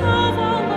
Over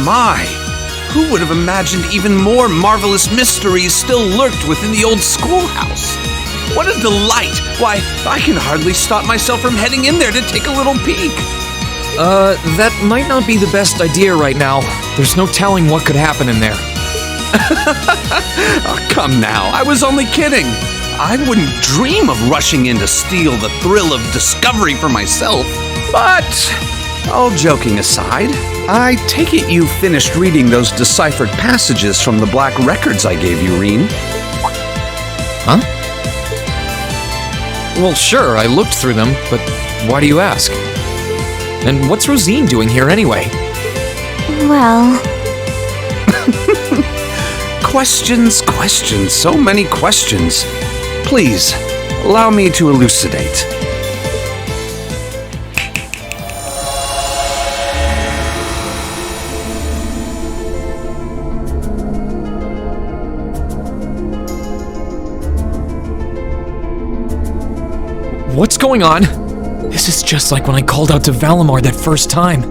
My! Who would have imagined even more marvelous mysteries still lurked within the old schoolhouse? What a delight! Why, I can hardly stop myself from heading in there to take a little peek. That might not be the best idea right now. There's no telling what could happen in there. Oh, come now, I was only kidding. I wouldn't dream of rushing in to steal the thrill of discovery for myself. But, all joking aside, I take it you finished reading those deciphered passages from the black records I gave you, Rean. Huh? Well, sure, I looked through them, but why do you ask? And what's Rosine doing here anyway? Well... Questions, so many questions. Please, allow me to elucidate. What's going on? This is just like when I called out to Valimar that first time.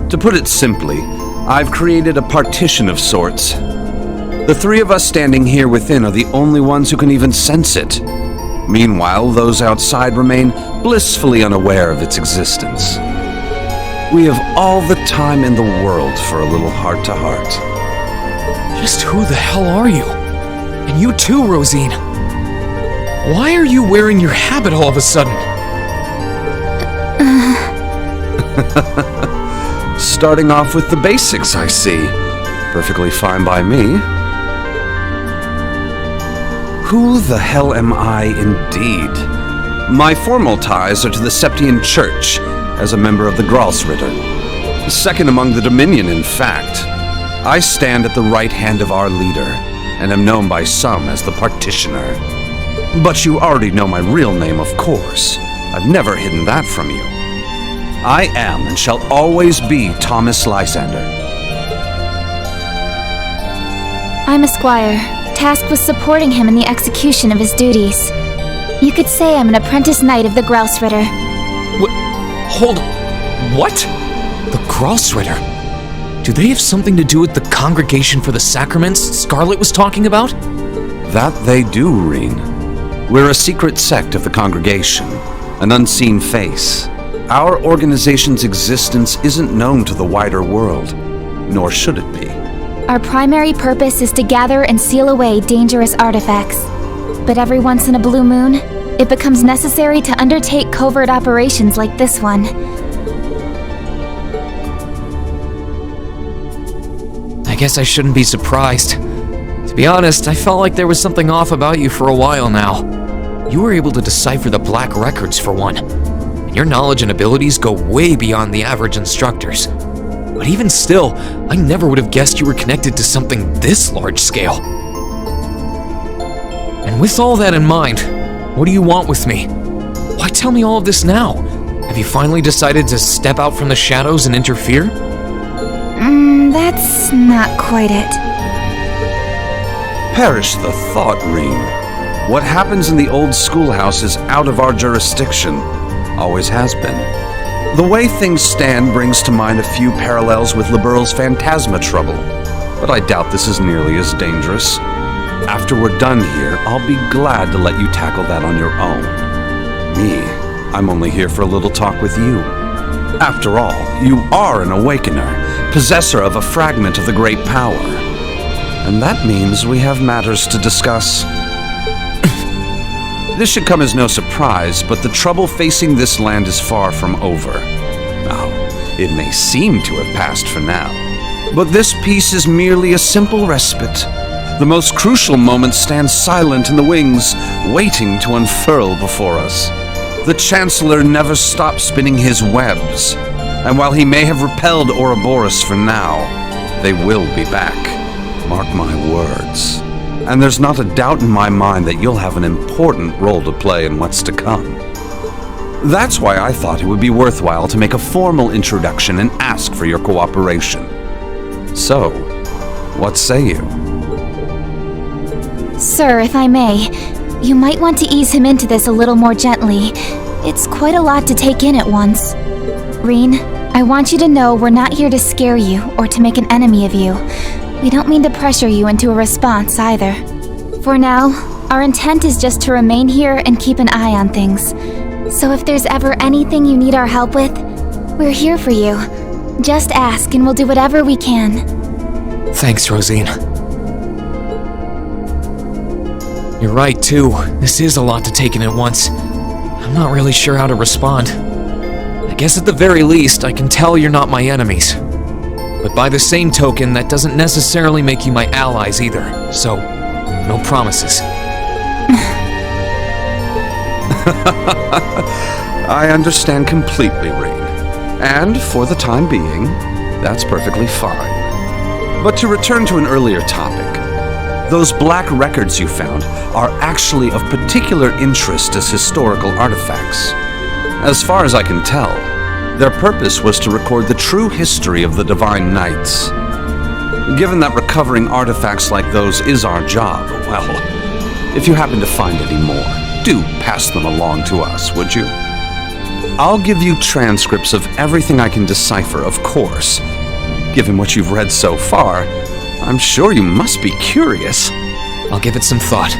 To put it simply, I've created a partition of sorts. The three of us standing here within are the only ones who can even sense it. Meanwhile, those outside remain blissfully unaware of its existence. We have all the time in the world for a little heart-to-heart. Just who the hell are you? And you too, Rosine. Why are you wearing your habit all of a sudden? Starting off with the basics, I see. Perfectly fine by me. Who the hell am I indeed? My formal ties are to the Septian Church, as a member of the Gralsritter. Second among the Dominion, in fact. I stand at the right hand of our leader, and am known by some as the Partitioner. But you already know my real name, of course. I've never hidden that from you. I am and shall always be Thomas Lysander. I'm a squire, tasked with supporting him in the execution of his duties. You could say I'm an apprentice knight of the Gralsritter. Hold on. What? The Gralsritter? Do they have something to do with the Congregation for the Sacraments Scarlet was talking about? That they do, Rean. We're a secret sect of the Congregation, an unseen face. Our organization's existence isn't known to the wider world, nor should it be. Our primary purpose is to gather and seal away dangerous artifacts. But every once in a blue moon, it becomes necessary to undertake covert operations like this one. I guess I shouldn't be surprised. To be honest, I felt like there was something off about you for a while now. You were able to decipher the black records for one. And your knowledge and abilities go way beyond the average instructors. But even still, I never would have guessed you were connected to something this large scale. And with all that in mind, what do you want with me? Why tell me all of this now? Have you finally decided to step out from the shadows and interfere? That's not quite it. Perish the thought, Rean. What happens in the old schoolhouse is out of our jurisdiction. Always has been. The way things stand brings to mind a few parallels with Liberal's Phantasma trouble, but I doubt this is nearly as dangerous. After we're done here, I'll be glad to let you tackle that on your own. Me, I'm only here for a little talk with you. After all, you are an awakener, possessor of a fragment of the great power. And that means we have matters to discuss. This should come as no surprise, but the trouble facing this land is far from over. Now, it may seem to have passed for now, but this peace is merely a simple respite. The most crucial moment stands silent in the wings, waiting to unfurl before us. The Chancellor never stops spinning his webs, and while he may have repelled Ouroboros for now, they will be back. Mark my words. And there's not a doubt in my mind that you'll have an important role to play in what's to come. That's why I thought it would be worthwhile to make a formal introduction and ask for your cooperation. So, what say you? Sir, if I may, you might want to ease him into this a little more gently. It's quite a lot to take in at once. Rean, I want you to know we're not here to scare you or to make an enemy of you. We don't mean to pressure you into a response either. For now, our intent is just to remain here and keep an eye on things. So if there's ever anything you need our help with, we're here for you. Just ask and we'll do whatever we can. Thanks, Rosine. You're right, too. This is a lot to take in at once. I'm not really sure how to respond. I guess at the very least, I can tell you're not my enemies. But by the same token, that doesn't necessarily make you my allies either. So, no promises. I understand completely, Rean. And for the time being, that's perfectly fine. But to return to an earlier topic, those black records you found are actually of particular interest as historical artifacts. As far as I can tell, their purpose was to record the true history of the Divine Knights. Given that recovering artifacts like those is our job, well, if you happen to find any more, do pass them along to us, would you? I'll give you transcripts of everything I can decipher, of course. Given what you've read so far, I'm sure you must be curious. I'll give it some thought.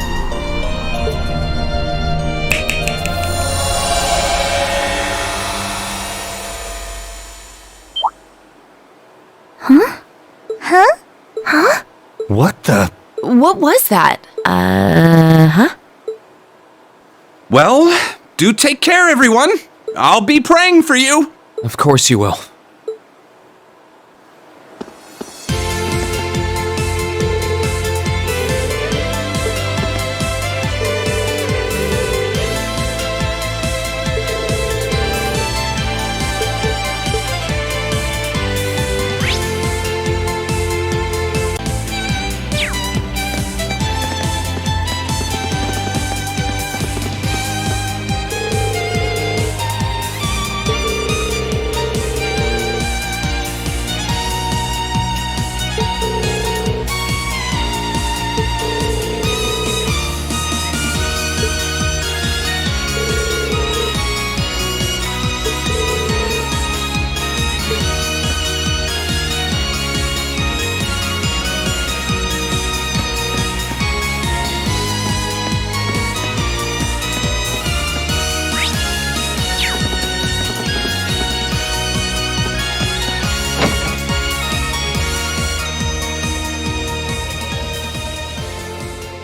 Huh? What the? What was that? Well, do take care, everyone. I'll be praying for you. Of course you will.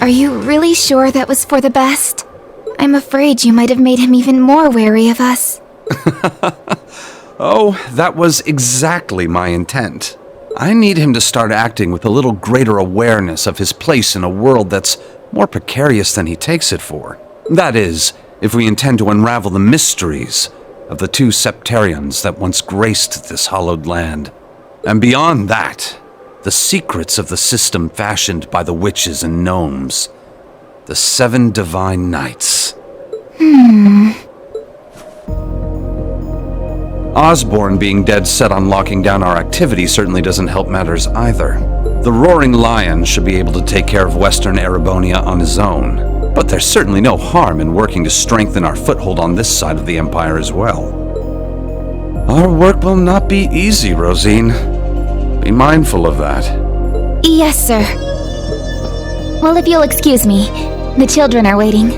Are you really sure that was for the best? I'm afraid you might have made him even more wary of us. Oh, that was exactly my intent. I need him to start acting with a little greater awareness of his place in a world that's more precarious than he takes it for. That is, if we intend to unravel the mysteries of the two septarians that once graced this hallowed land. And beyond that, the secrets of the system fashioned by the witches and gnomes. The 7 Divine Knights. Osborne being dead set on locking down our activity certainly doesn't help matters either. The Roaring Lion should be able to take care of Western Erebonia on his own, but there's certainly no harm in working to strengthen our foothold on this side of the Empire as well. Our work will not be easy, Rosine. Be mindful of that. Yes, sir. Well, if you'll excuse me, the children are waiting.